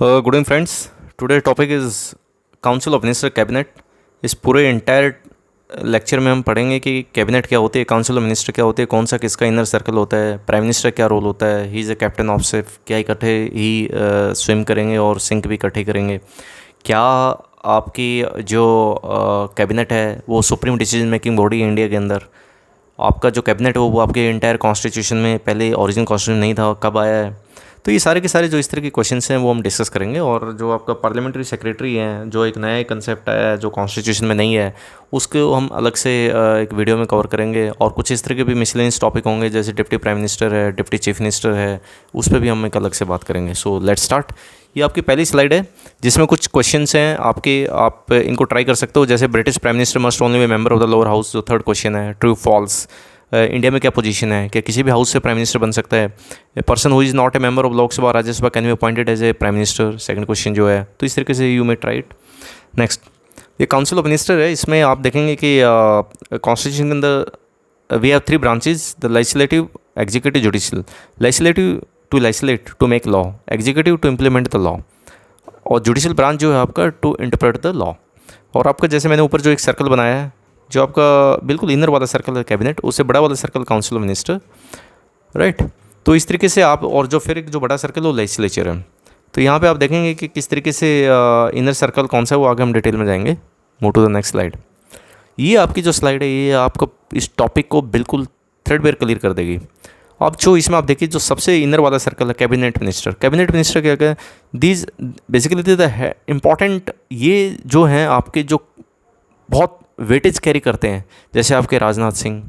Good evening friends. Today topic is council of minister cabinet. इस पूरे entire lecture में हम पढ़ेंगे कि कैबिनेट क्या होती है, काउंसिल ऑफ मिनिस्टर क्या होती है, कौन सा किसका इनर सर्कल होता है, प्राइम मिनिस्टर क्या रोल होता है, he is a captain of ship, क्या इकट्ठे ही स्विम करेंगे और सिंक भी इकट्ठे करेंगे, क्या आपकी जो कैबिनेट है वो सुप्रीम डिसीजन मेकिंग बॉडी है इंडिया के अंदर। आपका जो कैबिनेट हो वो आपके इंटायर कॉन्स्टिट्यूशन में पहले ओरिजिनल कॉन्स्टिट्यूशन नहीं था, कब आया है। तो ये सारे के सारे जो इस तरह के क्वेश्चंस हैं वो हम डिस्कस करेंगे। और जो आपका पार्लियामेंट्री सेक्रेटरी हैं, जो एक नया कंसेप्ट आया है जो कॉन्स्टिट्यूशन में नहीं है, उसको हम अलग से एक वीडियो में कवर करेंगे। और कुछ इस तरह के भी मिसलेनियस टॉपिक होंगे, जैसे डिप्टी प्राइम मिनिस्टर है, डिप्टी चीफ मिनिस्टर है, उस पर भी हम एक अलग से बात करेंगे। So let's start. ये आपकी पहली स्लाइड है जिसमें कुछ क्वेश्चंस हैं आपके, आप इनको ट्राई कर सकते हो। जैसे British prime minister must only B member of the lower house, जो थर्ड क्वेश्चन है, ट्रू फॉल्स। इंडिया में क्या पोजीशन है, क्या किसी भी हाउस से प्राइम मिनिस्टर बन सकता है। A person who is not a member of Lok Sabha Rajya Sabha can be appointed as a prime minister, second question जो है। तो इस तरीके से you may try it. Next, ये काउंसिल ऑफ मिनिस्टर है, इसमें आप देखेंगे कि कॉन्स्टिट्यूशन के अंदर we have three branches, the legislative, executive, judicial. Legislative to legislate, to make law, executive to implement the law, और जुडिशियल ब्रांच जो है आपका टू इंटरप्रेट द लॉ। और आपका जैसे मैंने ऊपर जो एक सर्कल बनाया है, जो आपका बिल्कुल इनर वाला सर्कल है कैबिनेट, उससे बड़ा वाला circle council of minister, right. तो इस तरीके से आप, और जो फिर एक जो बड़ा सर्कल वो लेजिस्लेचर है। तो यहाँ पे आप देखेंगे कि किस तरीके से इनर सर्कल कौन सा है, वो आगे हम डिटेल में जाएंगे। Move to the next slide. ये आपकी जो स्लाइड है ये आपको इस टॉपिक को बिल्कुल थ्रेडबेयर क्लियर कर देगी। अब जो इसमें आप देखिए, जो सबसे इनर वाला सर्कल है कैबिनेट मिनिस्टर। कैबिनेट मिनिस्टर क्या है, दीज बेसिकली द इम्पॉर्टेंट, ये जो हैं आपके जो बहुत वेटेज कैरी करते हैं, जैसे आपके राजनाथ सिंह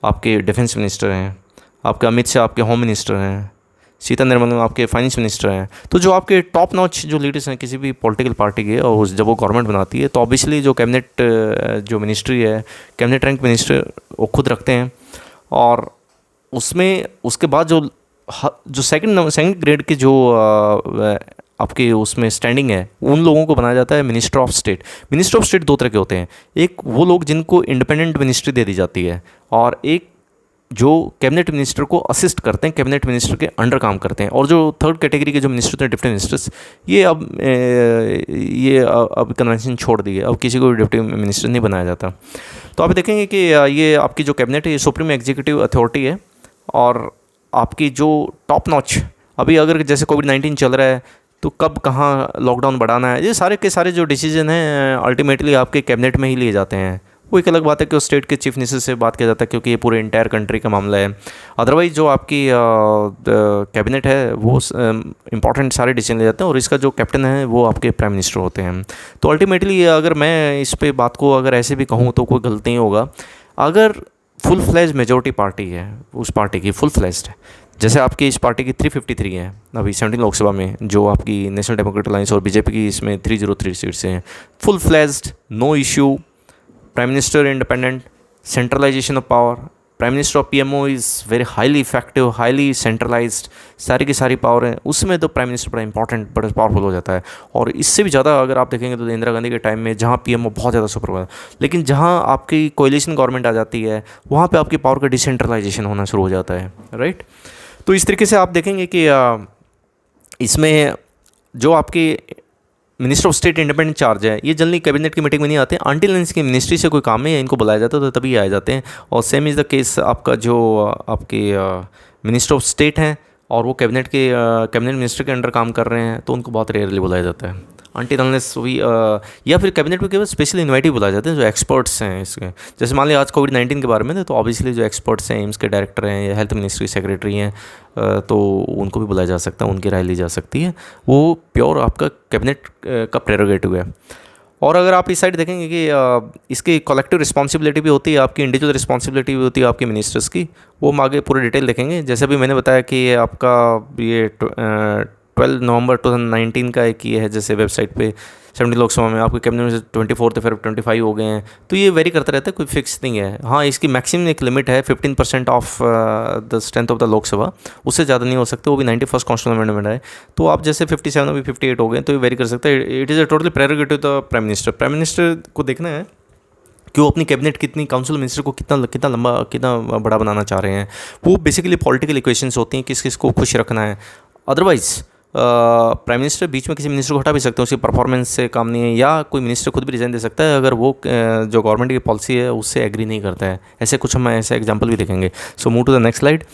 आपके डिफेंस मिनिस्टर हैं, आपके अमित शाह आपके होम मिनिस्टर हैं, सीता निर्मला आपके फाइनेंस मिनिस्टर हैं। तो जो आपके टॉप नॉच जो लीडर्स हैं किसी भी पॉलिटिकल पार्टी के, और जब वो गवर्नमेंट बनाती है तो ऑब्वियसली जो कैबिनेट जो मिनिस्ट्री है, कैबिनेट रैंक मिनिस्टर वो खुद रखते हैं। और उसमें उसके बाद जो सेकंड ग्रेड के जो आपके उसमें स्टैंडिंग है, उन लोगों को बनाया जाता है minister of state. Minister of state दो तरह के होते हैं, एक वो लोग जिनको इंडिपेंडेंट मिनिस्ट्री दे दी जाती है, और एक जो कैबिनेट मिनिस्टर को असिस्ट करते हैं, कैबिनेट मिनिस्टर के अंडर काम करते हैं। और जो थर्ड कैटेगरी के जो मिनिस्टर होते हैं, डिप्टी मिनिस्टर्स, ये अब कन्वेंशन छोड़ दी है, अब किसी को भी डिप्टी मिनिस्टर नहीं बनाया जाता। तो आप देखेंगे कि ये आपकी जो कैबिनेट है ये सुप्रीम एग्जीक्यूटिव अथॉरिटी है। और आपकी जो टॉप नॉच, अभी अगर जैसे कोविड-19 चल रहा है तो कब कहाँ लॉकडाउन बढ़ाना है, ये सारे के सारे जो डिसीजन हैं अल्टीमेटली आपके कैबिनेट में ही लिए जाते हैं। वो एक अलग बात है कि उस स्टेट के चीफ मिनिस्टर से बात किया जाता है, क्योंकि ये पूरे इंटायर कंट्री का मामला है। अदरवाइज जो आपकी कैबिनेट है वो इंपॉर्टेंट सारे डिसीजन ले जाते हैं, और इसका जो कैप्टन है वो आपके प्राइम मिनिस्टर होते हैं। तो अल्टीमेटली अगर मैं इस पे बात को अगर ऐसे भी कहूँ तो कोई गलती नहीं होगा। अगर फुल फ्लैज मेजोरिटी पार्टी है, उस पार्टी की फुल फ्लैज्ड है, जैसे आपकी इस पार्टी की 353 हैं अभी 17 लोकसभा में, जो आपकी नेशनल डेमोक्रेटिक अलायंस और बीजेपी की इसमें 303 सीट्स हैं, full fledged, no issue, prime minister independent, centralisation of power, prime minister of PMO is very highly effective, highly centralised, सारी की सारी पावर है उसमें, तो प्राइम मिनिस्टर बड़ा इंपॉर्टेंट, बड़ा पावरफुल हो जाता है। और इससे भी ज़्यादा अगर आप देखेंगे तो इंदिरा गांधी के टाइम में, जहाँ पीएमओ बहुत ज़्यादा सुपर हुआ, लेकिन जहाँ आपकी कोएलिशन गवर्नमेंट आ जाती है वहाँ पे आपकी पावर का डिसेंट्रलाइजेशन होना शुरू हो जाता है, राइट। तो इस तरीके से आप देखेंगे कि इसमें जो आपके minister of state independent charge है, ये जनरली कैबिनेट की मीटिंग में नहीं आते हैं, अनटिल इनकी मिनिस्ट्री से कोई काम है या इनको बुलाया जाता है तो तभी आए जाते हैं। और सेम इज़ द केस आपका जो आपके मिनिस्टर ऑफ स्टेट हैं और वो कैबिनेट मिनिस्टर के अंडर काम कर रहे हैं, तो उनको बहुत रेयरली बुलाया जाता है, अनटिल अनलेस वी या फिर कैबिनेट में केवल स्पेशल इन्वाइटिव बुलाए जाते हैं जो एक्सपर्ट्स हैं इसके। जैसे मान लिया आज कोविड-19 के बारे में थे, तो ऑब्वियसली जो एक्सपर्ट्स हैं, एम्स के डायरेक्टर हैं या हेल्थ मिनिस्ट्री सेक्रेटरी हैं, तो उनको भी बुलाया जा सकता है, उनकी राय ली जा सकती है। वो प्योर आपका कैबिनेट का प्रेरोगेटिव है। और अगर आप इस साइड देखेंगे कि इसकी कलेक्टिव रिस्पॉन्सिबिलिटी भी होती है, आपकी इंडिविजुअल रिस्पॉन्सिबिलिटी भी होती है आपके मिनिस्टर्स की, वो हम आगे पूरे डिटेल देखेंगे। जैसे अभी मैंने बताया कि आपका ये 12 नवंबर 2019 का एक ये है, जैसे वेबसाइट पे 70 लोकसभा में आपके कैबिनेट में 24 फिर 25 हो गए हैं, तो ये वेरी करता रहता है, कोई फिक्स नहीं है। हाँ, इसकी मैक्सिमम एक लिमिट है 15% of the strength of the Lok Sabha, उससे ज़्यादा नहीं हो सकते, वो भी 91st कॉन्स्टिट्यूशन अमेंडमेंट है। तो आप जैसे 57 अभी 58 हो गए, तो ये वेरी कर सकता है। It is a totally prerogative the prime minister. Prime minister को देखना है कि वो अपनी कैबिनेट कितनी, काउंसिल मिनिस्टर को कितना लंबा, कितना बड़ा बनाना चाह रहे हैं। वो बेसिकली पॉलिटिकल इक्वेशंस होती हैं, किस किस को खुश रखना है। अदरवाइज़ प्राइम मिनिस्टर बीच में किसी मिनिस्टर को हटा भी सकते हैं, उसकी परफॉर्मेंस से काम नहीं है, या कोई मिनिस्टर खुद भी रिजाइन दे सकता है अगर वो जो गवर्नमेंट की पॉलिसी है उससे एग्री नहीं करता है। ऐसे कुछ हम ऐसे एग्जांपल भी देखेंगे। So move to the next slide.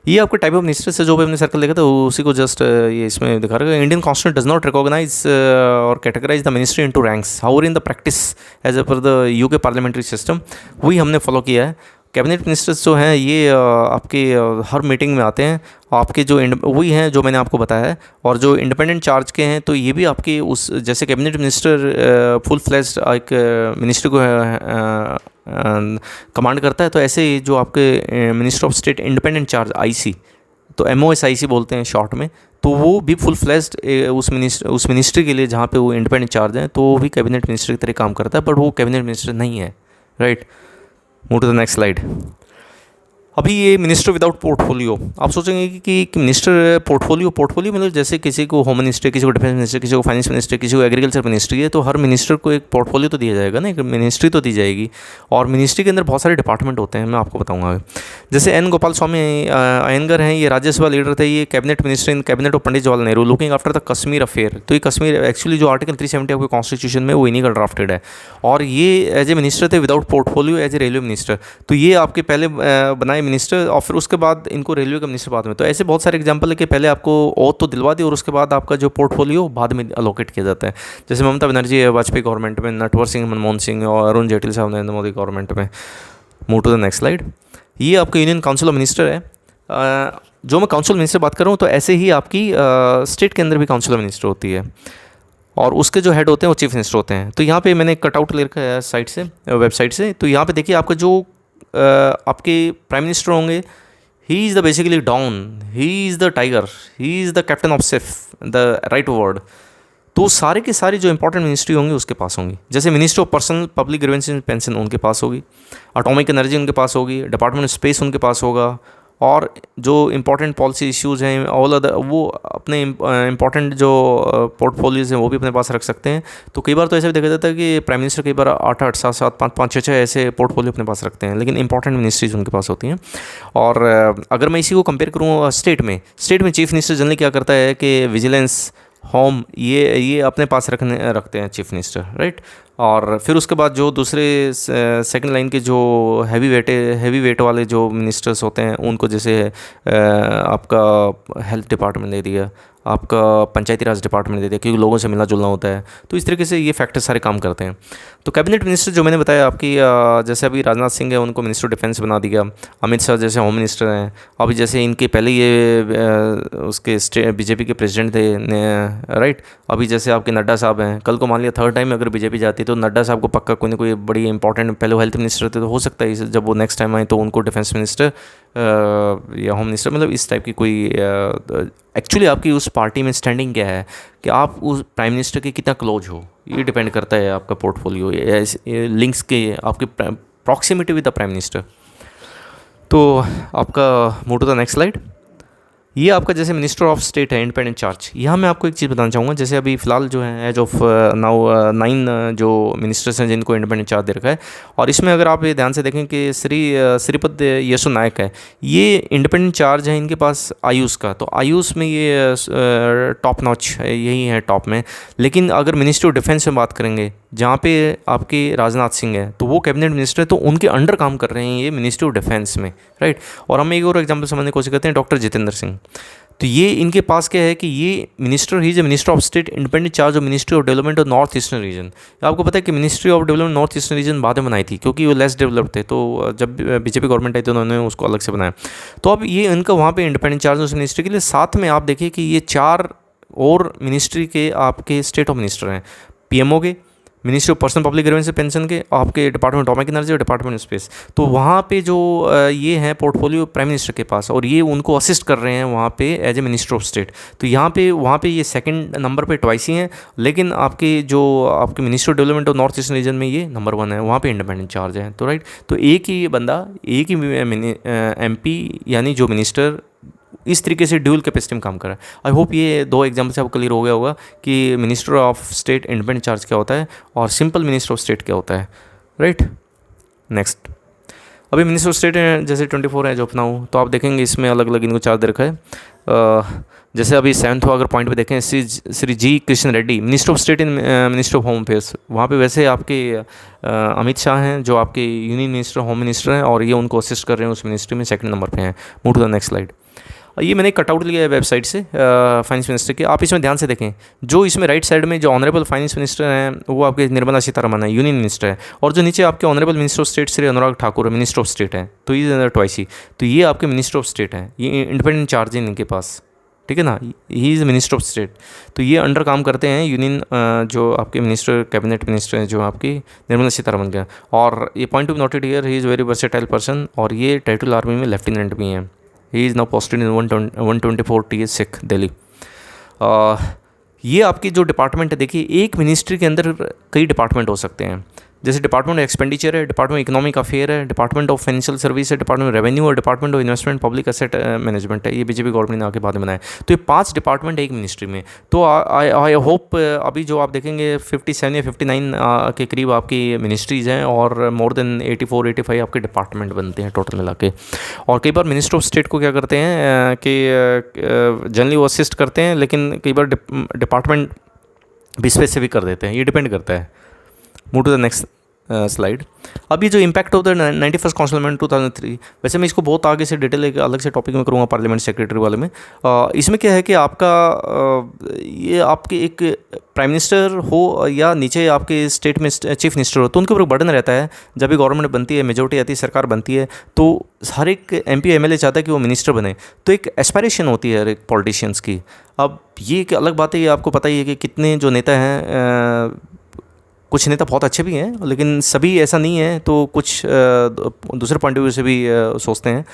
ये आपको टाइप ऑफ मिनिस्टर से जो भी हमने सर्कल देखा था उसी को जस्ट ये इसमें दिखा रहा है। Indian constitution does not recognise और categorise the ministry into ranks, however in the practice as a per the UK parliamentary system, वही हमने फॉलो किया है। कैबिनेट मिनिस्टर्स जो हैं ये आपके हर मीटिंग में आते हैं, आपके जो वही हैं जो मैंने आपको बताया है, और जो इंडिपेंडेंट चार्ज के हैं तो ये भी आपके उस जैसे कैबिनेट मिनिस्टर फुल फ्लैश्ड एक मिनिस्टर को कमांड करता है, तो ऐसे ही जो आपके minister of state independent charge IC, तो MOSIC बोलते हैं शॉर्ट में, तो वो भी फुल फ्लैश्ड उस मिनिस्ट्री के लिए जहाँ पे वो इंडिपेंडेंट चार्ज हैं, तो वो भी कैबिनेट मिनिस्टर की तरह काम करता है, बट वो कैबिनेट मिनिस्टर नहीं है। Right, move to the next slide. अभी ये मिनिस्टर विदाउट पोर्टफोलियो, आप सोचेंगे कि मिनिस्टर पोर्टफोलियो मतलब जैसे किसी को होम मिनिस्टर, किसी को डिफेंस मिनिस्टर, किसी को फाइनेंस मिनिस्टर, किसी को एग्रीकल्चर मिनिस्ट्री है, तो हर मिनिस्टर को एक पोर्टफोलियो तो दिया जाएगा ना, एक मिनिस्ट्री तो दी जाएगी। और मिनिस्ट्री के अंदर बहुत सारे डिपार्टमेंट होते हैं, मैं आपको बताऊंगा। जैसे N गोपाल स्वामी अयंगर हैं, ये राज्यसभा लीडर थे, ये cabinet minister in cabinet of Pandit Jawaharlal Nehru, looking after the Kashmir affair. तो ये कश्मीर एक्चुअली जो आर्टिकल 370 आपके कॉन्स्टिट्यूशन में वो इन्हीं का ड्राफ्टेड है, और ये एज ए मिनिस्टर थे without portfolio as a railway minister. तो ये आपके पहले बनाए मिनिस्टर और फिर उसके बाद इनको रेलवे का मिनिस्टर बाद में। तो ऐसे बहुत सारे एग्जांपल है कि पहले आपको ओथ तो दिलवा दी और उसके बाद आपका जो पोर्टफोलियो बाद में अलोकेट किया जाता है। जैसे ममता बनर्जी है वाजपेयी गवर्नमेंट में, नटवर सिंह मनमोहन सिंह और अरुण जेटली साहब नरेंद्र मोदी गवर्नमेंट में। Move to the next slide. ये आपका यूनियन काउंसिल ऑफ मिनिस्टर है। जो मैं काउंसिल मिनिस्टर बात कर रहा हूँ, तो ऐसे ही आपकी स्टेट के अंदर भी काउंसिल ऑफ मिनिस्टर होती है, और उसके जो हेड होते हैं वो चीफ मिनिस्टर होते हैं। तो यहाँ पे मैंने कटआउट ले रखा है साइट से, वेबसाइट से। तो यहाँ पे देखिए आपका जो आपके प्राइम मिनिस्टर होंगे, he is the basically don, he is the tiger, he is the captain of ship, the right word. तो सारे के सारे जो इंपॉर्टेंट मिनिस्ट्री होंगी उसके पास होंगी। जैसे ministry of personnel public grievances and pension उनके पास होगी, एटॉमिक एनर्जी उनके पास होगी, डिपार्टमेंट ऑफ स्पेस उनके पास होगा, और जो इंपॉर्टेंट पॉलिसी इश्यूज़ हैं ऑल अदर वो अपने इंपॉर्टेंट जो पोर्टफोलियोज़ हैं वो भी अपने पास रख सकते हैं। तो कई बार तो ऐसा भी देखा जाता है कि प्राइम मिनिस्टर कई बार 8-8, 7-7, 5-5, 6-6 ऐसे पोर्टफोलियो अपने पास रखते हैं, लेकिन इंपॉर्टेंट मिनिस्ट्रीज उनके पास होती हैं। और अगर मैं इसी को कंपेयर करूँ स्टेट में चीफ मिनिस्टर जनरली क्या करता है कि विजिलेंस, होम, ये अपने पास रखते हैं चीफ मिनिस्टर, राइट। और फिर उसके बाद जो दूसरे सेकंड लाइन के जो हैवी वेट वाले जो मिनिस्टर्स होते हैं उनको, जैसे आपका हेल्थ डिपार्टमेंट दे दिया, आपका पंचायती राज डिपार्टमेंट दे दिया, क्योंकि लोगों से मिलना जुलना होता है। तो इस तरीके से ये फैक्टर सारे काम करते हैं। तो कैबिनेट मिनिस्टर जो मैंने बताया आपकी, जैसे अभी राजनाथ सिंह है उनको मिनिस्टर डिफेंस बना दिया, अमित शाह जैसे होम मिनिस्टर हैं, अभी जैसे इनके पहले ये उसके बीजेपी के प्रेसिडेंट थे, राइट। अभी जैसे आपके नड्डा साहब हैं, कल को मान लिया थर्ड टाइम अगर बीजेपी जाती तो नड्डा साहब को पक्का कोई ना कोई बड़ी इंपॉर्टेंट, पहले वो हेल्थ मिनिस्टर थे तो हो सकता है जब वो नेक्स्ट टाइम आए तो उनको डिफेंस मिनिस्टर या होम मिनिस्टर, मतलब इस टाइप की कोई। एक्चुअली आपकी उस पार्टी में स्टैंडिंग क्या है कि आप उस प्राइम मिनिस्टर के कितना क्लोज हो, ये डिपेंड करता है आपका पोर्टफोलियो, लिंक्स के, आपके proximity with the prime minister. तो आपका move to the next slide. ये आपका जैसे मिनिस्टर ऑफ स्टेट है इंडिपेंडेंट चार्ज। यहाँ मैं आपको एक चीज़ बताना चाहूँगा, जैसे अभी फ़िलहाल जो है एज ऑफ नाउ 9 जो मिनिस्टर्स हैं जिनको इंडिपेंडेंट चार्ज दे रखा है, और इसमें अगर आप ये ध्यान से देखें कि श्रीपद येसो नायक है, ये इंडिपेंडेंट चार्ज है इनके पास आयुष का। तो आयुष में ये टॉप नॉच है, यही है टॉप में। लेकिन अगर मिनिस्ट्री ऑफ डिफेंस में बात करेंगे, जहाँ पे आपके राजनाथ सिंह है तो वो कैबिनेट मिनिस्टर है, तो उनके अंडर काम कर रहे हैं ये मिनिस्ट्री ऑफ डिफेंस में, राइट। और हम एक और एग्जांपल समझने की कोशिश करते हैं, डॉक्टर जितेंद्र सिंह। तो ये इनके पास क्या है कि ये minister he is minister of state independent charge of ministry of development of north eastern reason. आपको पता है कि ministry of development north eastern reason बाद में बनाई थी, क्योंकि वो लेस डेवलप्ड थे, तो जब बीजेपी गवर्नमेंट आई तो उन्होंने उसको अलग से बनाया। तो अब ये इनका वहाँ पे इंडिपेंडेंट चार्ज उस मिनिस्ट्री के लिए, साथ में आप देखिए कि ये 4 और मिनिस्ट्री के आपके स्टेट ऑफ मिनिस्टर हैं, पीएमओ के, ministry of personnel public grievance pension के, आपके डिपार्टमेंट ऑफ एटॉमिक एनर्जी और डिपार्टमेंट ऑफ स्पेस। तो वहाँ पे जो ये हैं पोर्टफोलियो प्राइम मिनिस्टर के पास, और ये उनको असिस्ट कर रहे हैं वहाँ पे as a minister of state. तो यहाँ पे वहाँ पे ये सेकंड नंबर पे ट्वाइस ही हैं, लेकिन आपके जो आपके minister of development of north eastern region में ये नंबर 1 है, वहाँ पे इंडिपेंडेंट चार्ज है। तो राइट, तो एक ही बंदा, एक ही MP यानी जो मिनिस्टर इस तरीके से ड्यूल कैपेसिटी में काम कर रहा है। आई होप ये 2 एग्जाम्पल से आपको क्लियर हो गया होगा कि minister of state independent charge क्या होता है और सिंपल मिनिस्टर ऑफ स्टेट क्या होता है, राइट। नेक्स्ट, अभी मिनिस्टर ऑफ स्टेट हैं जैसे 24 है जो अपनाऊँ, तो आप देखेंगे इसमें अलग अलग इनको चार्ज दे रखा है। जैसे अभी 7th अगर पॉइंट पे देखें, Shri G Krishna Reddy, minister of state in minister of home affairs. वहाँ पे वैसे आपके अमित शाह हैं जो आपके यूनियन मिनिस्टर होम मिनिस्टर हैं, और ये उनको असिस्ट कर रहे हैं उस मिनिस्ट्री में, सेकंड नंबर पे हैं। Move to the next slide. ये मैंने कटआउट लिया है वेबसाइट से फाइनेंस मिनिस्टर के, आप इसमें ध्यान से देखें। जो इसमें राइट साइड में जो ऑनरेबल फाइनेंस मिनिस्टर हैं वो आपके निर्मला सीतारमण है, यूनियन मिनिस्टर है, और जो नीचे आपके honourable minister of state Shri Anurag Thakur minister of state हैं, तो ये ट्वाइस ही, तो ये आपके मिनिस्टर ऑफ स्टेट हैं, ये इंडिपेंडेंट चार्ज है इनके पास, ठीक है ना, he is minister of state. तो ये अंडर काम करते हैं यूनियन जो आपके मिनिस्टर कैबिनेट मिनिस्टर हैं जो आपकी निर्मला सीतारमण के। और ये point to be noted here, he is very versatile person, और ये टाइटल आर्मी में लेफ्टिनेंट भी हैं। He is now posted in 124 TH Sikh Delhi. ये आपकी जो डिपार्टमेंट है, देखिए एक मिनिस्ट्री के अंदर कई डिपार्टमेंट हो सकते हैं, जैसे डिपार्टमेंट ऑफ एक्सपेंडिचर है, डिपार्टमेंट इकोनॉमिक अफेयर है, डिपार्टमेंट ऑफ फाइनेंशियल सर्विस है, डिपार्टमेंट रेवेन्यू और department of investment public asset management है। ये बीजेपी गवर्नमेंट ने आके बाद में बनाया। तो ये 5 डिपार्टमेंट है एक मिनिस्ट्री में। तो आई होप अभी जो आप देखेंगे 57 या 59 के करीब आपकी मिनिस्ट्रीज़ हैं, और मोर देन 84-85 आपके डिपार्टमेंट बनते हैं टोटल मिला के। और कई बार मिनिस्टर ऑफ स्टेट को क्या करते हैं कि जनरली वो असिस्ट करते हैं, लेकिन कई बार डिपार्टमेंट भी स्पेसिफिक कर देते हैं, ये डिपेंड करता है। Move to the next slide. अब ये जो impact of the 91st council amendment 2003, वैसे मैं इसको बहुत आगे से डिटेल एक अलग से टॉपिक में करूँगा पार्लियामेंट सेक्रेटरी वाले में। इसमें क्या है कि आपका ये आपके एक प्राइम मिनिस्टर हो या नीचे आपके स्टेट में चीफ मिनिस्टर हो, तो उनके ऊपर बर्डन रहता है। जब भी गवर्नमेंट बनती है, मेजोरिटी आती है, सरकार बनती है, तो हर एक MP MLA चाहता है कि वो मिनिस्टर बने, तो एक एस्पायरेशन होती है हर एक पॉलिटिशियंस की। अब ये एक अलग बात है, ये आपको पता ही है कि कितने जो नेता हैं, कुछ नेता बहुत अच्छे भी हैं, लेकिन सभी ऐसा नहीं है, तो कुछ दूसरे पॉइंट ऑफ व्यू से भी सोचते हैं।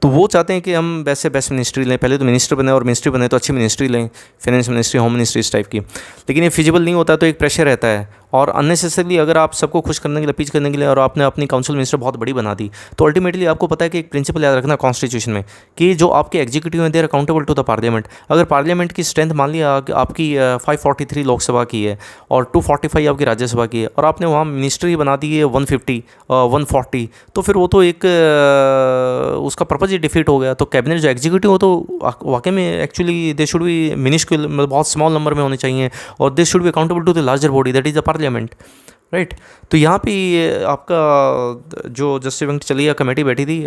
तो वो चाहते हैं कि हम बेस्ट मिनिस्ट्री लें, पहले तो मिनिस्टर बने, और मिनिस्ट्री बने तो अच्छी मिनिस्ट्री लें, फाइनेंस मिनिस्ट्री, होम मिनिस्ट्री, इस टाइप की। लेकिन ये फिजिबल नहीं होता, तो एक प्रेशर रहता है, और अननेसेसरली अगर आप सबको खुश करने के लिए, अपील करने के लिए, और आपने अपनी काउंसिल मिनिस्टर बहुत बड़ी बना दी, तो अल्टीमेटली आपको पता है कि एक प्रिंसिपल याद रखना कॉन्स्टिट्यूशन में, कि जो आपके एग्जीक्यूटिव हैं, they are accountable to the parliament. अगर पार्लियामेंट की स्ट्रेंथ मान लिया आपकी 543 लोकसभा की है और 245 आपकी राज्यसभा की है, और आपने वहाँ मिनिस्टर ही बना दी है 150 140, तो फिर वो तो एक उसका पर्पज़ ही डिफीट हो गया। तो कैबिनेट जो एग्जीक्यूटिव हो, तो वाकई में actually they should be minuscule, मतलब बहुत स्मॉल नंबर में होने चाहिए, और they should be accountable to the larger body, that is the Parliament, right. तो यहाँ पे आपका जो जस्टिस वेंकटचलैया कमेटी बैठी थी,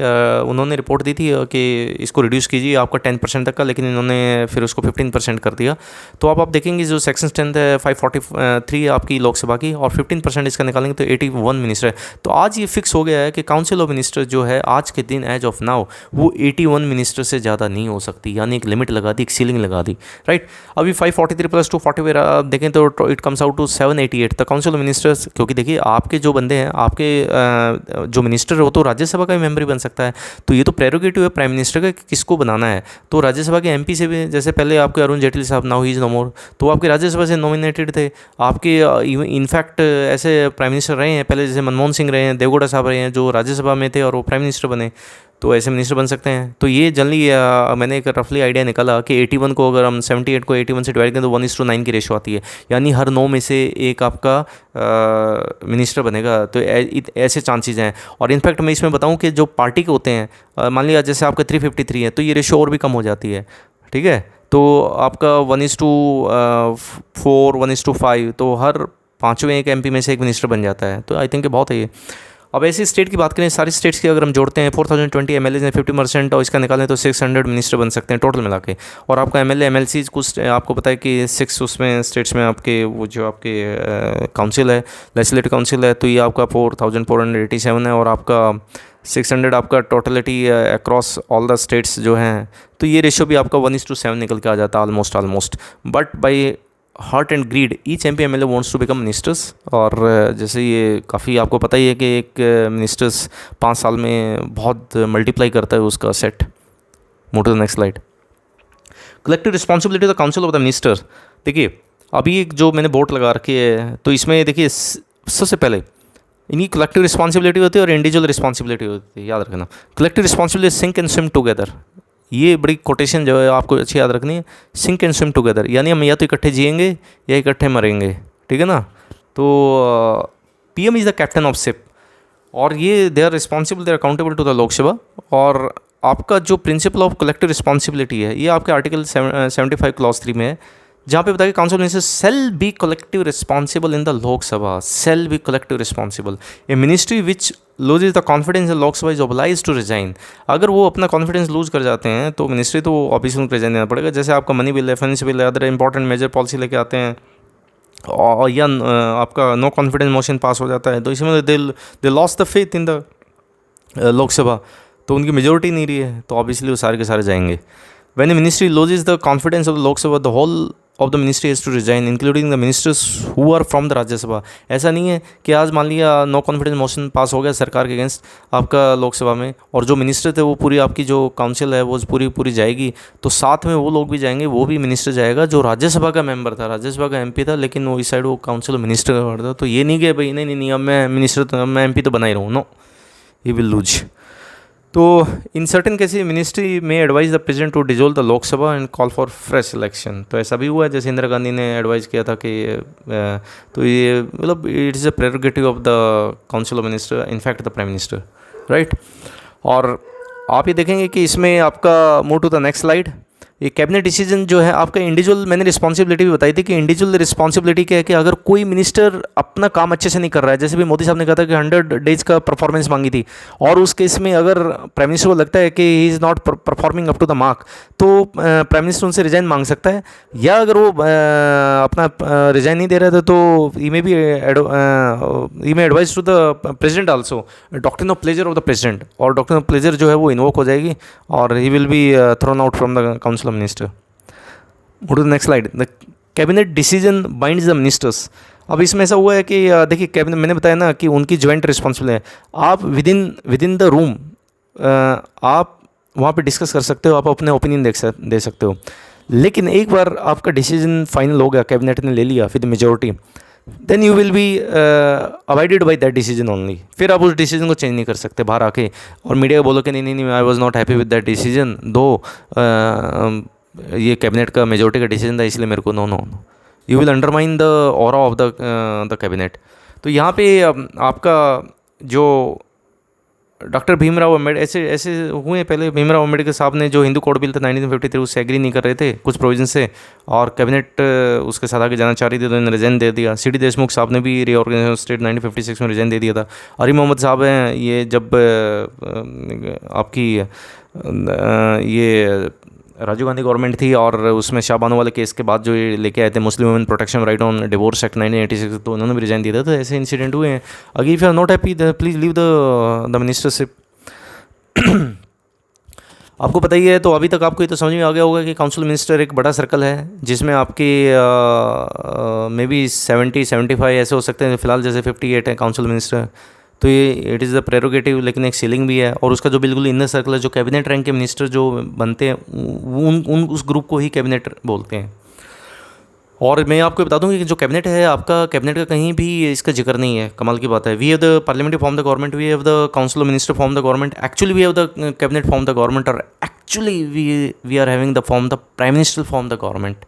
उन्होंने रिपोर्ट दी थी कि इसको रिड्यूस कीजिए आपका 10% तक का, लेकिन इन्होंने फिर उसको 15% कर दिया। तो आप देखेंगे जो सेक्शन स्ट्रेंथ है 543 आपकी लोकसभा की, और 15% इसका निकालेंगे तो 81 मिनिस्टर है। तो आज ये फिक्स हो गया है कि काउंसिल ऑफ मिनिस्टर जो है आज के दिन, एज ऑफ नाउ, वो 81 मिनिस्टर से ज़्यादा नहीं हो सकती, यानी एक लिमिट लगा दी, एक सीलिंग लगा दी, राइट। अभी 543 + 240 आप देखें तो it comes out to 788 the council of ministers. क्योंकि देखिए आपके जो बंदे हैं, आपके जो मिनिस्टर हो, तो राज्यसभा का भी मेंबर ही बन सकता है। तो ये तो प्रेरोगेटिव है प्राइम मिनिस्टर का, किसको बनाना है। तो राज्यसभा के MP से भी, जैसे पहले आपके अरुण जेटली साहब, नाउ ही इज़ नो मोर, तो आपके राज्यसभा से नॉमिनेटेड थे। आपके इनफैक्ट ऐसे प्राइम मिनिस्टर रहे हैं पहले, जैसे मनमोहन सिंह रहे हैं, देवगौड़ा साहब रहे हैं, जो राज्यसभा में थे और वो प्राइम मिनिस्टर बने, तो ऐसे मिनिस्टर बन सकते हैं। तो ये जनरली मैंने एक रफली आइडिया निकाला कि 81 को अगर हम 78 को 81 से डिवाइड करें तो 1:9 की रेशो आती है, यानी हर 9 में से एक आपका मिनिस्टर बनेगा। तो ऐसे चांसेज हैं। और इनफैक्ट मैं इसमें बताऊं कि जो पार्टी के होते हैं, मान लिया जैसे आपका 353 है, तो ये रेशो और भी कम हो जाती है, ठीक है। तो आपका 1:4 1:5, तो हर 5वें एक MP में से एक मिनिस्टर बन जाता है। तो आई थिंक बहुत है ये। अब ऐसी स्टेट की बात करें, सारी स्टेट्स की अगर हम जोड़ते हैं, 4020 MLAs ने 50%, और इसका निकालें तो 600 मिनिस्टर बन सकते हैं टोटल मिला के। और आपका MLA MLCs कुछ आपको पता है कि 6 उसमें स्टेट्स में आपके वो जो आपके काउंसिल है, लेजिस्लेटिव काउंसिल है, तो ये आपका 4487 है, और आपका 600 आपका totality across all the states जो हैं। तो ये रेशो भी आपका 1:7 निकल के आ जाता है almost. But by heart and greed each MP MLA wants to become ministers. और जैसे ये काफ़ी आपको पता ही है कि एक मिनिस्टर्स 5 साल में बहुत मल्टीप्लाई करता है उसका set. Move to the next slide. Collective responsibility of the council of the minister. देखिए अभी एक जो मैंने बोर्ड लगा रखी है, तो इसमें देखिए सबसे पहले इनकी कलेक्टिव रिस्पॉन्सिबिलिटी होती है और इंडिविजुअल रिस्पॉन्सिबिलिटी होती है, याद रखना। Collective responsibility sink and swim together, ये बड़ी कोटेशन जो है आपको अच्छी याद रखनी है। सिंक एंड स्विम टुगेदर, यानी हम या तो इकट्ठे जिएंगे या इकट्ठे मरेंगे, ठीक है ना। तो PM is the captain of ship. और ये they are responsible, they are accountable to the Lok Sabha. और आपका जो प्रिंसिपल ऑफ कलेक्टिव रिस्पॉन्सिबिलिटी है, ये आपके आर्टिकल 75 क्लॉज 3 में है, जहाँ पे बताया council minister shall be collective responsible in the Lok Sabha, shall be collective responsible. A ministry which loses the confidence in Lok Sabha is oblige to resign. अगर वो अपना कॉन्फिडेंस लूज कर जाते हैं तो मिनिस्ट्री तो ऑब्वियसली उनको रिजाइन देना पड़ेगा। जैसे आपका मनी बिल है, फाइनेंस बिल है, अदर इंपॉर्टेंट मेजर पॉलिसी लेके आते हैं, और या आपका नो कॉन्फिडेंस मोशन पास हो जाता है, तो इसमें they lost the faith in the Lok Sabha, तो उनकी मेजोरिटी नहीं रही है, तो ऑब्वियसली वो सारे के सारे जाएंगे। When a ministry loses the confidence of the Lok Sabha, the whole of the ministry has to resign including the ministers who are from the Rajya Sabha. ऐसा नहीं है कि आज मान लिया नो कॉन्फिडेंस मोशन पास हो गया सरकार के अगेंस्ट आपका लोकसभा में, और जो मिनिस्टर थे वो पूरी आपकी जो काउंसिल है वो पूरी जाएगी, तो साथ में वो लोग भी जाएंगे, वो भी मिनिस्टर जाएगा जो राज्यसभा का मेंबर था, राज्यसभा का एमपी था, लेकिन वो इस साइड वो काउंसिल मिनिस्टर का था। तो ये नहीं कि भाई नहीं अब मैं मिनिस्टर, तो मैं एमपी तो बना ही रहूँ, नो, ही विल लूज। तो in certain cases ministry may advise the president to dissolve the Lok Sabha and call for fresh election. तो ऐसा भी हुआ है, जैसे इंदिरा गांधी ने एडवाइज किया था कि तो ये मतलब it is a prerogative of the council of minister, in fact the prime minister, right. और आप ये देखेंगे कि इसमें आपका move to the next slide, ये कैबिनेट डिसीजन जो है आपका इंडिविजुअल, मैंने रिस्पॉन्सिबिलिटी भी बताई थी कि इंडिविजुअल रिस्पॉन्सिबिलिटी क्या है कि अगर कोई मिनिस्टर अपना काम अच्छे से नहीं कर रहा है, जैसे भी मोदी साहब ने कहा था कि 100 डेज का परफॉर्मेंस मांगी थी, और उस केस में अगर प्राइम मिनिस्टर को लगता है कि he is not performing up to the mark, तो प्राइम मिनिस्टर उनसे रिजाइन मांग सकता है, या अगर वो अपना रिजाइन नहीं दे रहे थे तो he may advise to the president also doctrine of pleasure of the president, और डॉक्ट्रिन ऑफ प्लेजर जो है वो इन्वोक हो जाएगी और he will be thrown out from the council of minister. Go to the next slide. The cabinet decision binds the ministers. अब इसमें ऐसा हुआ है कि देखिए कैबिनेट, मैंने बताया ना कि उनकी ज्वाइंट रिस्पॉन्सिबल है। आप विद इन द रूम आप वहाँ पे डिस्कस कर सकते हो, आप अपने ओपिनियन दे सकते हो, लेकिन एक बार आपका डिसीजन फाइनल हो गया, कैबिनेट ने ले लिया with majority, then you will be avoided by that decision only. फिर आप उस डिसीजन को चेंज नहीं कर सकते बाहर आके और मीडिया को बोलो कि नहीं I was not happy with that decision, दो ये कैबिनेट का मेजोरिटी का डिसीजन था इसलिए मेरे को no, you will undermine the aura of the cabinet. तो यहाँ पे आपका जो डॉक्टर भीमराव अम्बेडकर ऐसे हुए पहले, भीमराव अम्बेडकर साहब ने जो हिंदू कोड बिल था 1953 उससे एग्री नहीं कर रहे थे कुछ प्रोविजन से, और कैबिनेट उसके साथ आगे जाना चाह रही थी, तो इन्होंने रिजाइन दे दिया। सी डी देशमुख साहब ने भी रीऑर्गेनाइजेशन स्टेट 1956 में रिजाइन दे दिया था। अली मोहम्मद साहब हैं, ये जब आपकी ये राजीव गांधी गवर्नमेंट थी और उसमें शाहबानो वाले केस के बाद जो ये लेके आए थे Muslim women protection right on divorce act 1986, तो उन्होंने भी रिजाइन दिया था। तो ऐसे इंसिडेंट हुए हैं। अगर if you are not happy please leave the ministership. आपको पता ही है, तो अभी तक आपको ये तो समझ में आ गया होगा कि काउंसिल मिनिस्टर एक बड़ा सर्कल है जिसमें आपके मे बी 70-75 ऐसे हो सकते हैं, फिलहाल जैसे 58 है काउंसिल मिनिस्टर। तो ये इट इज़ द प्रेरोगेटिव, लेकिन एक सीलिंग भी है, और उसका जो बिल्कुल इनर सर्कल है, जो कैबिनेट रैंक के मिनिस्टर जो बनते हैं उन उस ग्रुप को ही कैबिनेट बोलते हैं। और मैं आपको बता दूं कि जो कैबिनेट है आपका, कैबिनेट का कहीं भी इसका जिक्र नहीं है। कमाल की बात है। We have the parliamentary form the government, we have the council of minister form the government, actually we have the cabinet form the government, और actually we are having the form the prime minister form the government.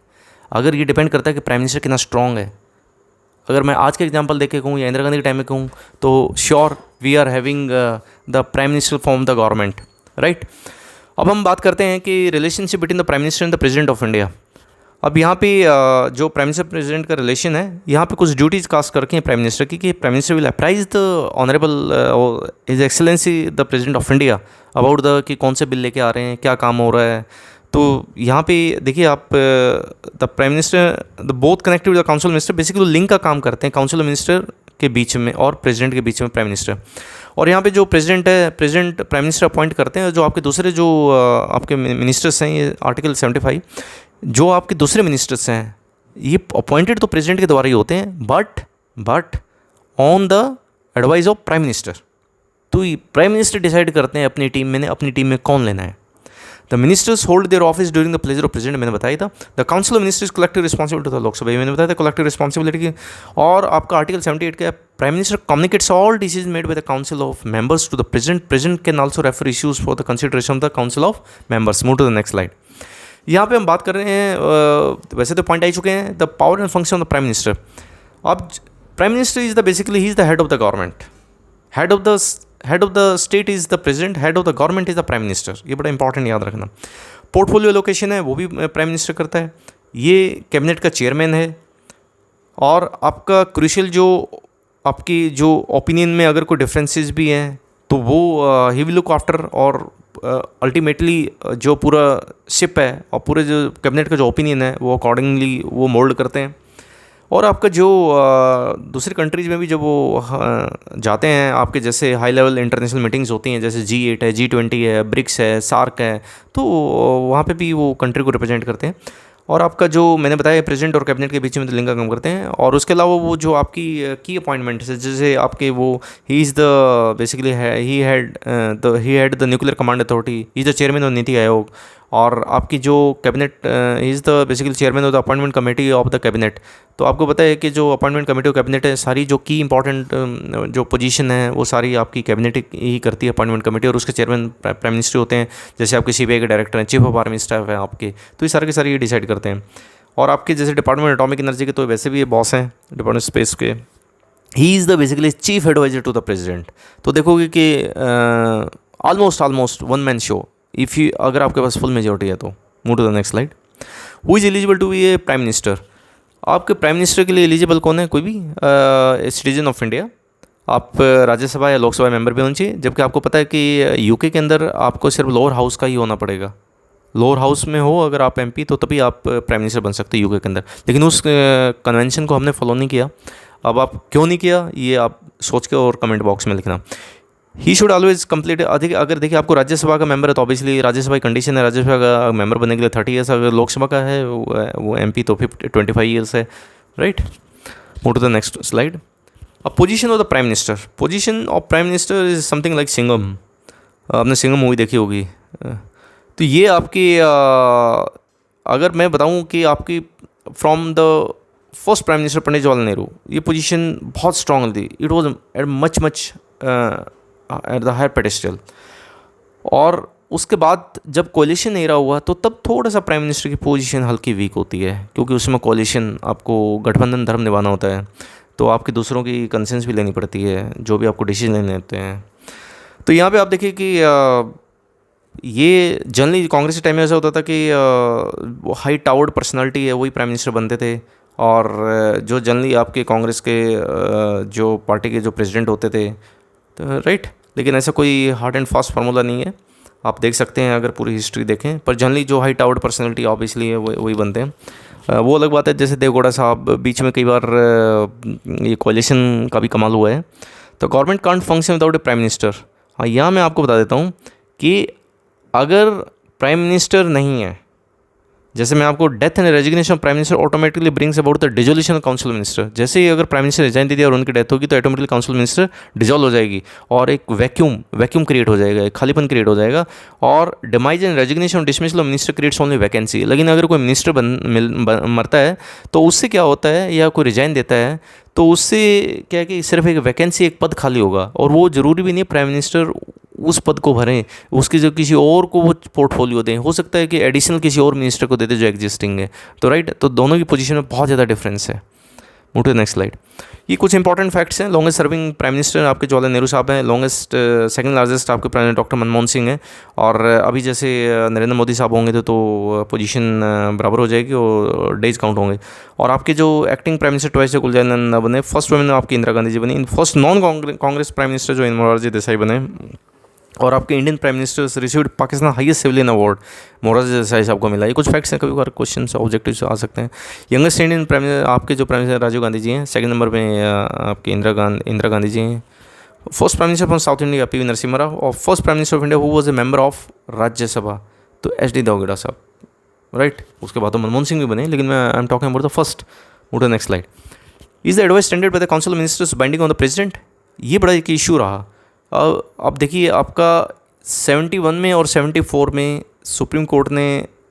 अगर ये depend करता है कि prime minister कितना strong है। अगर मैं आज के एग्जांपल देख के कहूँ या इंदिरा गांधी के टाइम में कहूँ, तो sure we are having the prime minister form the government, right. अब हम बात करते हैं कि relationship between the prime minister and the president of India. अब यहाँ पे जो प्राइम मिनिस्टर प्रेसिडेंट का रिलेशन है, यहाँ पे कुछ ड्यूटीज़ कास्ट करके हैं प्राइम मिनिस्टर की, कि prime minister will apprise the honourable his excellency the president of India about the कि कौन से बिल लेके आ रहे हैं, क्या काम हो रहा है। तो यहाँ पे देखिए आप, the prime minister the both connected with the council minister, basically link का काम करते हैं काउंसिल मिनिस्टर के बीच में और प्रेसिडेंट के बीच में प्राइम मिनिस्टर। और यहाँ पे जो प्रेसिडेंट है, प्रेसिडेंट प्राइम मिनिस्टर अपॉइंट करते हैं। जो आपके दूसरे जो आपके मिनिस्टर्स हैं, ये आर्टिकल 75, जो आपके दूसरे मिनिस्टर्स हैं ये अपॉइंटेड तो प्रेसिडेंट के द्वारा ही होते हैं, but on the advice of prime minister. तो प्राइम मिनिस्टर डिसाइड करते हैं अपनी टीम में कौन लेना है। The ministers hold their office during the pleasure of president, मैंने बताया था। The council of ministers collective responsibility to the Lok Sabha, मैंने बताया था कलेक्टिव रिस्पॉन्सिबिलिटी की। और आपका आर्टिकल 78 का prime minister communicates all decision made by the council of members to the president, president can also refer issues for the consideration of the council of members. Move to the next slide. यहाँ पे हम बात कर रहे हैं, वैसे तो point आ चुके हैं, the power and function of the prime minister. अब prime minister is the basically he is the head of the government, head of the state is the president, head of the government is the prime minister. ये बड़ा important याद रखना। Portfolio allocation है वो भी prime minister करता है, ये कैबिनेट का चेयरमैन है। और आपका क्रूशियल जो आपकी जो ओपिनियन में अगर कोई डिफरेंसेस भी हैं तो वो ही विल लुक आफ्टर, और अल्टीमेटली जो पूरा शिप है और पूरे जो कैबिनेट का जो ओपिनियन है वो अकॉर्डिंगली वो मोल्ड करते हैं। और आपका जो दूसरी कंट्रीज़ में भी जब वो जाते हैं, आपके जैसे हाई लेवल इंटरनेशनल मीटिंग्स होती हैं, जैसे G8 है, G20 है, ब्रिक्स है, सार्क है, तो वहाँ पे भी वो कंट्री को रिप्रेजेंट करते हैं। और आपका जो मैंने बताया प्रेसिडेंट और कैबिनेट के बीच में लिंक का काम करते हैं। और उसके अलावा वो जो आपकी की अपॉइंटमेंट्स है, जैसे आपके वो ही is the basically he had the nuclear command authority, he is the chairman of NITI Aayog. और आपकी जो cabinet he is the basically chairman of the appointment committee of the cabinet. तो आपको पता है कि जो अपॉइंटमेंट कमेटी ऑफ कैबिनेट है, सारी जो की इंपॉर्टेंट जो पोजीशन है वो सारी आपकी कैबिनेट ही करती है, अपॉइंटमेंट कमेटी, और उसके चेयरमैन प्राइम मिनिस्टर होते हैं। जैसे आपके CBI के डायरेक्टर हैं, चीफ ऑफ आर्मी स्टाफ है आपके, तो ये सारे के सारे ये डिसाइड करते हैं। और आपके जैसे डिपार्टमेंट एटॉमिक एनर्जी के तो वैसे भी ये बॉस हैं, डिपार्टमेंट स्पेस के, he is the basically chief adviser to the president. तो देखोगे कि almost one man show if you, अगर आपके पास फुल मेजोरिटी है तो। Move to the next slide. Who is eligible to be a prime minister? आपके प्राइम मिनिस्टर के लिए एलिजिबल कौन है? कोई भी सिटीजन ऑफ इंडिया। आप राज्यसभा या लोकसभा मेंबर भी होने चाहिए। जबकि आपको पता है कि यूके के अंदर आपको सिर्फ लोअर हाउस का ही होना पड़ेगा। लोअर हाउस में हो अगर आप MP तो तभी आप प्राइम मिनिस्टर बन सकते हैं यूके के अंदर। लेकिन उस कन्वेंशन को हमने फॉलो नहीं किया। अब आप क्यों नहीं किया ये आप सोच के और कमेंट बॉक्स में लिखना। He should always complete. अधिक अगर देखिए आपको राज्यसभा का मेंबर है तो ऑब्वियसली राज्यसभा की कंडीशन है, राज्यसभा का मेंबर बनने के लिए 30 ईयर्स। अगर लोकसभा का है वो MP तो 25 ईयर्स है, right. Move to the next slide. अब position of the prime minister. Position of prime minister is something like Singham. आपने सिंघम मूवी देखी होगी। तो ये आपकी अगर मैं बताऊं कि आपकी from the first prime minister Pandit Jawaharlal Nehru, ये पोजीशन बहुत स्ट्रांग थी। It was at much at the higher pedestal. और उसके बाद जब कोलिशन एरा हुआ तो तब थोड़ा सा प्राइम मिनिस्टर की पोजीशन हल्की वीक होती है, क्योंकि उसमें कोलिशन आपको गठबंधन धर्म निभाना होता है, तो आपके दूसरों की कंसेंस भी लेनी पड़ती है जो भी आपको डिसीजन लेने होते हैं। तो यहाँ पे आप देखिए कि ये जनरली कांग्रेस के टाइम में ऐसा होता था कि हाई टावर्ड पर्सनालिटी है वही प्राइम मिनिस्टर बनते थे। और जो जनरली आपके कांग्रेस के जो पार्टी के जो प्रेसिडेंट होते थे, तो राइट। लेकिन ऐसा कोई हार्ड एंड फास्ट फार्मूला नहीं है, आप देख सकते हैं अगर पूरी हिस्ट्री देखें। पर जनरली जो हाई टावर्ड पर्सनालिटी ऑब्वियसली है वही बनते हैं। वो अलग बात है, जैसे देवगौड़ा साहब बीच में कई बार ये कोalition का भी कमाल हुआ है। तो government can't function without A prime minister. हाँ, यहाँ मैं आपको बता देता हूँ कि अगर प्राइम मिनिस्टर नहीं है, जैसे मैं आपको death and resignation of prime minister automatically brings about the dissolution of council minister. जैसे ही अगर प्राइम मिनिस्टर रिजाइन दे दिया और उनकी डेथ होगी तो ऑटोमेटिकली काउंसिल मिनिस्टर डिजोल्व हो जाएगी और एक वैक्यूम क्रिएट हो जाएगा, एक खालीपन क्रिएट हो जाएगा। और डिमाइज एंड रेजिग्नेशन और dismissal of minister creates only vacancy. लेकिन अगर कोई मिनिस्टर मरता है तो उससे क्या होता है, या कोई रिजाइन देता है तो उससे क्या है कि सिर्फ एक वैकेंसी, एक पद खाली होगा। और वो ज़रूरी भी नहीं प्राइम मिनिस्टर उस पद को भरें, उसकी जो किसी और को वो पोर्टफोलियो दें। हो सकता है कि एडिशनल किसी और मिनिस्टर को दे दे जो एग्जिस्टिंग है। तो राइट, तो दोनों की पोजीशन में बहुत ज़्यादा डिफरेंस है। Move to next slide. ये कुछ इंपॉर्टेंट फैक्ट्स हैं। लॉन्गेस्ट सर्विंग प्राइम मिनिस्टर आपके जवाहरलाल नेहरू साहब हैं। लॉन्गेस्ट सेकंड लार्जेस्ट आपके प्राइम डॉक्टर मनमोहन सिंह हैं। और अभी जैसे नरेंद्र मोदी साहब होंगे तो पोजीशन बराबर हो जाएगी और डेज काउंट होंगे। और आपके जो एक्टिंग प्राइम मिनिस्टर ट्वाइस गुलजारन बने, फर्स्ट वुमेन आपकी इंदिरा गांधी जी बनी। First non Congress prime minister जो मोरारजी देसाई बने। और आपके Indian prime ministers received Pakistan highest civilian award Morarji Desai साहब को मिला। ये कुछ फैक्ट्स हैं, कभी बार क्वेश्चन ऑब्जेक्टिव आ सकते हैं। यंगेस्ट इंडियन प्राइम आपके जो प्राइम मिनिस्टर राजीव गांधी जी हैं। सेकंड नंबर पे आपके इंदिरा गांधी जी हैं। First prime minister from south India PV Narasimha Rao. और first prime minister of India who was a member of Rajya Sabha तो HD देवगौड़ा साहब, राइट। उसके बाद तो मनमोहन सिंह भी बने, लेकिन मैं I am talking about the first. Move to next slide. Is the advice tendered by the council of ministers binding on the president? ये बड़ा एक इशू रहा। अब देखिए आपका 71 में और 74 में सुप्रीम कोर्ट ने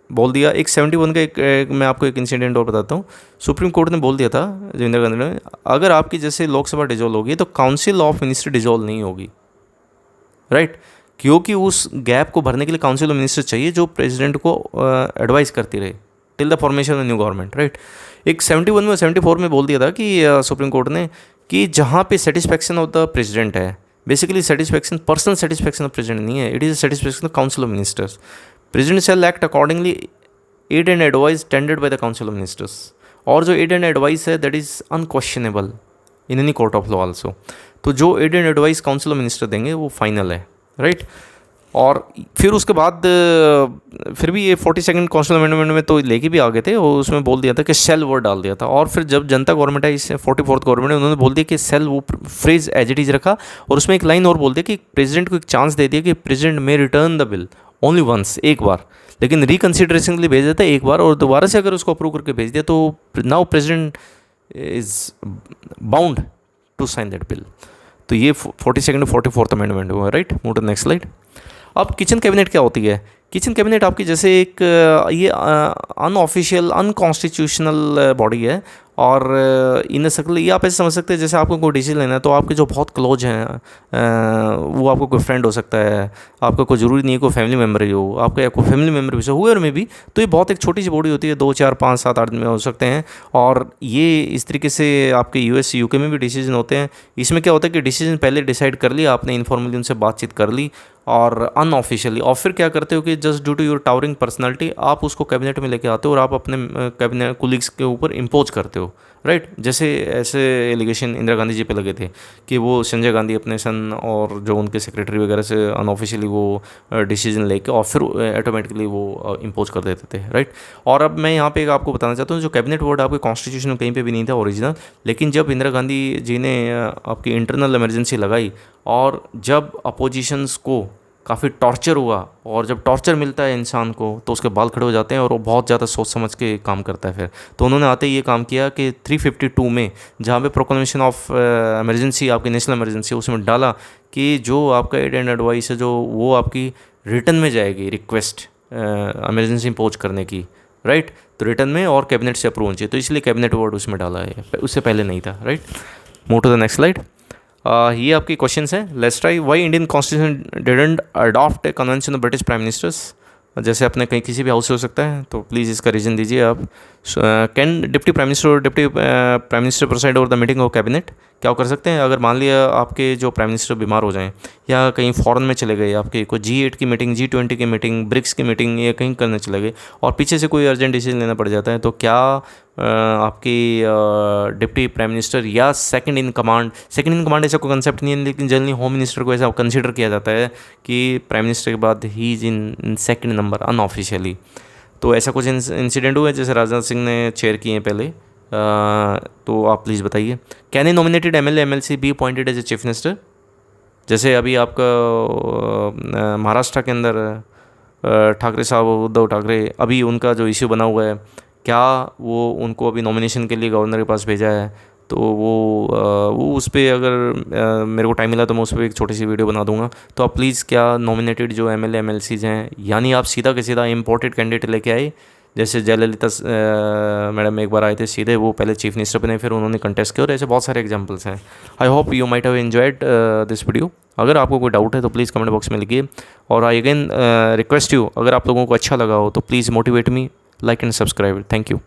बोल दिया। एक 71 का एक मैं आपको एक इंसिडेंट और बताता हूँ। सुप्रीम कोर्ट ने बोल दिया था जो इंदिरा गांधी ने, अगर आपकी जैसे लोकसभा डिजोल्व होगी तो काउंसिल ऑफ मिनिस्टर डिजोल्व नहीं होगी, राइट। क्योंकि उस गैप को भरने के लिए काउंसिल ऑफ मिनिस्टर चाहिए जो प्रेसिडेंट को एडवाइस करती रहे till the formation of new government, right. एक 71 में और 74 में बोल दिया था कि सुप्रीम कोर्ट ने कि जहाँ पे सेटिस्फैक्शन ऑफ द प्रेसिडेंट है, basically satisfaction personal satisfaction of president नहीं है, it is satisfaction of council of ministers. President shall act accordingly aid and advice tendered by the council of ministers. और जो aid and advice है that is unquestionable in any court of law also. तो जो aid and advice council of minister देंगे वो final है, right. और फिर उसके बाद फिर भी ये 42nd कॉन्स्टिट्यूशन अमेंडमेंट में तो लेके भी आ गए थे, और उसमें बोल दिया था कि सेल वर्ड डाल दिया था. और फिर जब जनता गवर्नमेंट आई, इस 44th गवर्नमेंट, उन्होंने बोल दिया कि सेल वो फ्रेज एज इट इज़ रखा. और उसमें एक लाइन और बोल दिया कि प्रेसिडेंट को एक चांस दे दिया कि president may return the bill only once, एक बार, लेकिन रिकन्सिडरेशन के लिए भेज देता है एक बार, और दोबारा से अगर उसको अप्रूव करके भेज दिया तो now president is bound to sign that bill. तो ये 42nd 44th अमेंडमेंट हुआ, right. Move to next slide. अब किचन कैबिनेट क्या होती है? किचन कैबिनेट आपकी जैसे एक ये अनऑफिशियल अनकॉन्स्टिट्यूशनल बॉडी है. और इन सकल ये आप ऐसे समझ सकते हैं जैसे आपको कोई डिसीजन लेना है तो आपके जो बहुत क्लोज हैं वो आपको कोई फ्रेंड हो सकता है, आपका कोई ज़रूरी नहीं है कोई फैमिली मेम्बर ही हो, आपका कोई फैमिली मेम्बर भी हुए और में भी, तो ये बहुत एक छोटी सी बॉडी होती है, 2 4 5 7 8 में हो सकते हैं. और ये इस तरीके से आपके यूएस यूके में भी डिसीजन होते हैं. इसमें क्या होता है कि डिसीजन पहले डिसाइड कर लिया आपने, इनफॉर्मली उनसे बातचीत कर ली और अनऑफिशियली, और फिर क्या करते हो कि just due to your towering personality आप उसको कैबिनेट में लेके आते हो और आप अपने कैबिनेट कुलीग्स के ऊपर इम्पोज करते हो, राइट. जैसे ऐसे एलिगेशन इंदिरा गांधी जी पे लगे थे कि वो संजय गांधी अपने सन और जो उनके सेक्रेटरी वगैरह से अनऑफिशियली वो डिसीजन लेके और फिर ऑटोमेटिकली वो इम्पोज कर देते थे, राइट. और अब मैं यहाँ पे आपको बताना चाहता हूँ जो कैबिनेट वर्ड आपके कॉन्स्टिट्यूशन में कहीं पे भी नहीं था ओरिजिनल, लेकिन जब इंदिरा गांधी जी ने आपकी इंटरनल इमरजेंसी लगाई और जब अपोजिशंस को काफ़ी टॉर्चर हुआ, और जब टॉर्चर मिलता है इंसान को तो उसके बाल खड़े हो जाते हैं और वो बहुत ज़्यादा सोच समझ के काम करता है फिर. तो उन्होंने आते ही ये काम किया कि 352 में जहाँ पे प्रोक्लेमेशन ऑफ इमरजेंसी आपकी नेशनल इमरजेंसी उसमें डाला कि जो आपका एड एंड एडवाइस है जो वो आपकी रिटर्न में जाएगी रिक्वेस्ट इमरजेंसी इम्पोज करने की, राइट. तो रिटर्न में और कैबिनेट से अप्रूव होनी चाहिए, तो इसलिए कैबिनेट वर्ड उसमें डाला है, उससे पहले नहीं था, right. Move to the next slide. ये आपकी क्वेश्चंस हैं. Let's try why Indian constitution didn't adopt a convention of British prime ministers. जैसे अपने कहीं किसी भी हाउस से हो सकता है, तो प्लीज़ इसका रीज़न दीजिए आप. कैन डिप्टी प्राइम मिनिस्टर और deputy prime minister proceed over the meeting of cabinet. क्या कर सकते हैं अगर मान लिया आपके जो प्राइम मिनिस्टर बीमार हो जाएं या कहीं फॉरेन में चले गए, आपके कोई G8 की मीटिंग, G20 की मीटिंग, ब्रिक्स की मीटिंग या कहीं करने चले गए और पीछे से कोई अर्जेंट डिसीजन लेना पड़ जाता है, तो क्या आपकी डिप्टी प्राइम मिनिस्टर या सेकंड इन कमांड ऐसा कोई कंसेप्ट नहीं है, लेकिन जनरली होम मिनिस्टर को ऐसा कंसिडर किया जाता है कि प्राइम मिनिस्टर के बाद he is in second number unofficially. तो ऐसा कुछ इंसिडेंट हुआ है जैसे राजनाथ सिंह ने चेयर किए हैं पहले, तो आप प्लीज़ बताइए. Can a nominated MLA MLC be appointed as a chief minister. जैसे अभी आपका महाराष्ट्र के अंदर ठाकरे साहब, उद्धव ठाकरे, अभी उनका जो इश्यू बना हुआ है, क्या वो उनको अभी नॉमिनेशन के लिए गवर्नर के पास भेजा है, तो वो उस पर अगर मेरे को टाइम मिला तो मैं उस पर एक छोटी सी वीडियो बना दूंगा. तो आप प्लीज़ क्या नॉमिनेटेड जो MLA MLCs हैं, यानी आप सीधा के सीधा इम्पोर्टेड कैंडिडेट लेके आए, जैसे जयललिता मैडम एक बार आए थे सीधे, वो पहले चीफ मिनिस्टर बने फिर उन्होंने कंटेस्ट किया, और ऐसे बहुत सारे एग्जांपल्स हैं. I hope you might have enjoyed this video. अगर आपको कोई डाउट है तो प्लीज़ कमेंट बॉक्स में लिखिए. और आई अगेन रिक्वेस्ट यू, अगर आप लोगों को अच्छा लगा हो तो please motivate me, like and subscribe. Thank you.